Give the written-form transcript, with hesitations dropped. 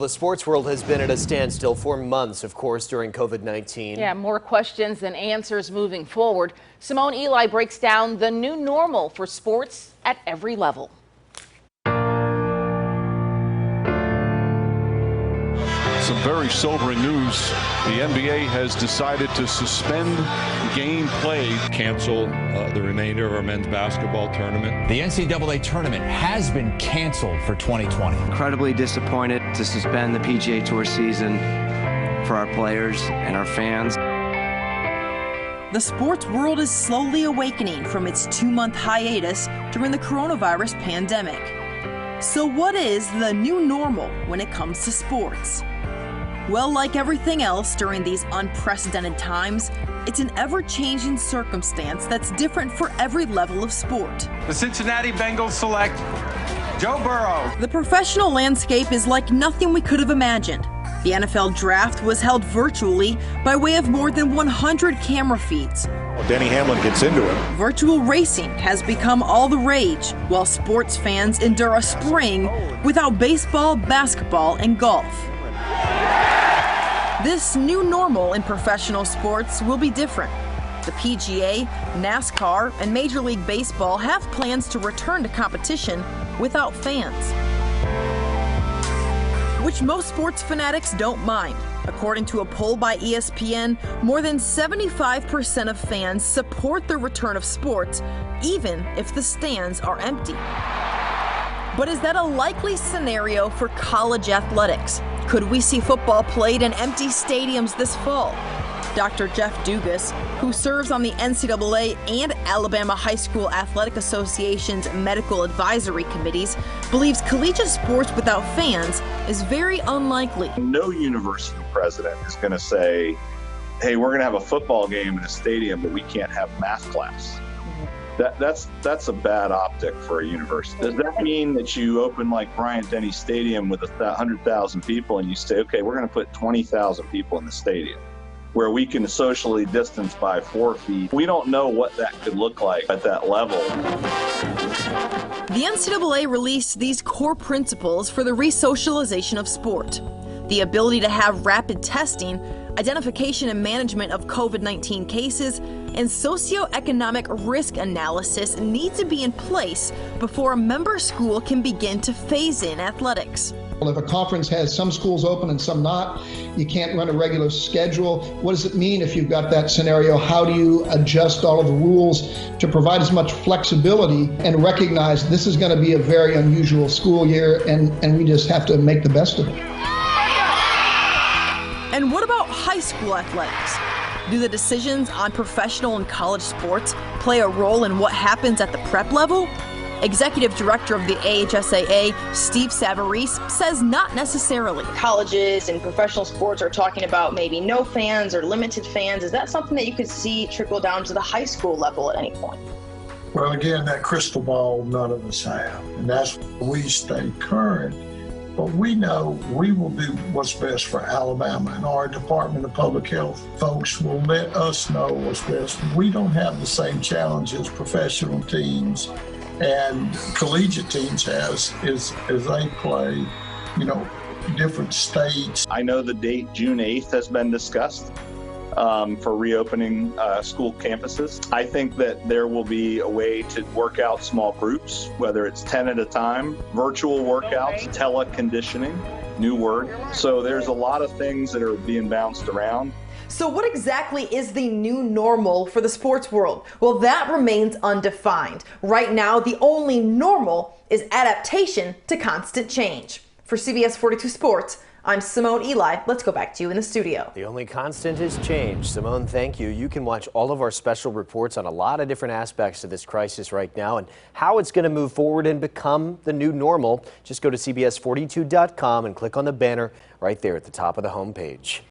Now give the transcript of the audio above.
The sports world has been at a standstill for months, of course, during COVID-19. Yeah, more questions than answers moving forward. Simone Eli breaks down the new normal for sports at every level. Some very sobering news. The NBA has decided to suspend game play. Cancel the remainder of our men's basketball tournament. The NCAA tournament has been canceled for 2020. Incredibly disappointed to suspend the PGA Tour season for our players and our fans. The sports world is slowly awakening from its 2-month hiatus during the coronavirus pandemic. So what is the new normal when it comes to sports? Well, like everything else during these unprecedented times, it's an ever-changing circumstance that's different for every level of sport. The Cincinnati Bengals select Joe Burrow. The professional landscape is like nothing we could have imagined. The NFL draft was held virtually by way of more than 100 camera feeds. Denny Hamlin gets into it. Virtual racing has become all the rage, while sports fans endure a spring without baseball, basketball, and golf. This new normal in professional sports will be different. The PGA, NASCAR, and Major League Baseball have plans to return to competition without fans, which most sports fanatics don't mind. According to a poll by ESPN, more than 75% of fans support the return of sports, even if the stands are empty. But is that a likely scenario for college athletics? Could we see football played in empty stadiums this fall? Dr. Jeff Dugas, who serves on the NCAA and Alabama High School Athletic Association's medical advisory committees, believes collegiate sports without fans is very unlikely. No university president is going to say, hey, we're going to have a football game in a stadium, but we can't have math class. That's a bad optic for a university. Does that mean that you open like Bryant-Denny Stadium with 100,000 people and you say, okay, we're going to put 20,000 people in the stadium where we can socially distance by 4 feet? We don't know what that could look like at that level. The NCAA released these core principles for the resocialization of sport. The ability to have rapid testing, identification and management of COVID-19 cases, and socioeconomic risk analysis need to be in place before a member school can begin to phase in athletics. If a conference has some schools open and some not, you can't run a regular schedule. What does it mean if you've got that scenario? How do you adjust all of the rules to provide as much flexibility and recognize this is going to be a very unusual school year and we just have to make the best of it? And what about high school athletics? Do the decisions on professional and college sports play a role in what happens at the prep level? Executive Director of the AHSAA, Steve Savarese, says not necessarily. Colleges and professional sports are talking about maybe no fans or limited fans. Is that something that you could see trickle down to the high school level at any point? Well, again, that crystal ball none of us have, and that's why we stay current. But we know we will do what's best for Alabama, and our Department of Public Health folks will let us know what's best. We don't have the same challenges professional teams and collegiate teams has as they play, different states. I know the date June 8th has been discussed for reopening school campuses. I think that there will be a way to work out small groups, whether it's 10 at a time, virtual workouts, teleconditioning, new word. So there's a lot of things that are being bounced around. So what exactly is the new normal for the sports world? Well, that remains undefined. Right now, the only normal is adaptation to constant change. For CBS 42 Sports, I'm Simone Eli. Let's go back to you in the studio. The only constant is change. Simone, thank you. You can watch all of our special reports on a lot of different aspects of this crisis right now and how it's going to move forward and become the new normal. Just go to CBS42.com and click on the banner right there at the top of the homepage.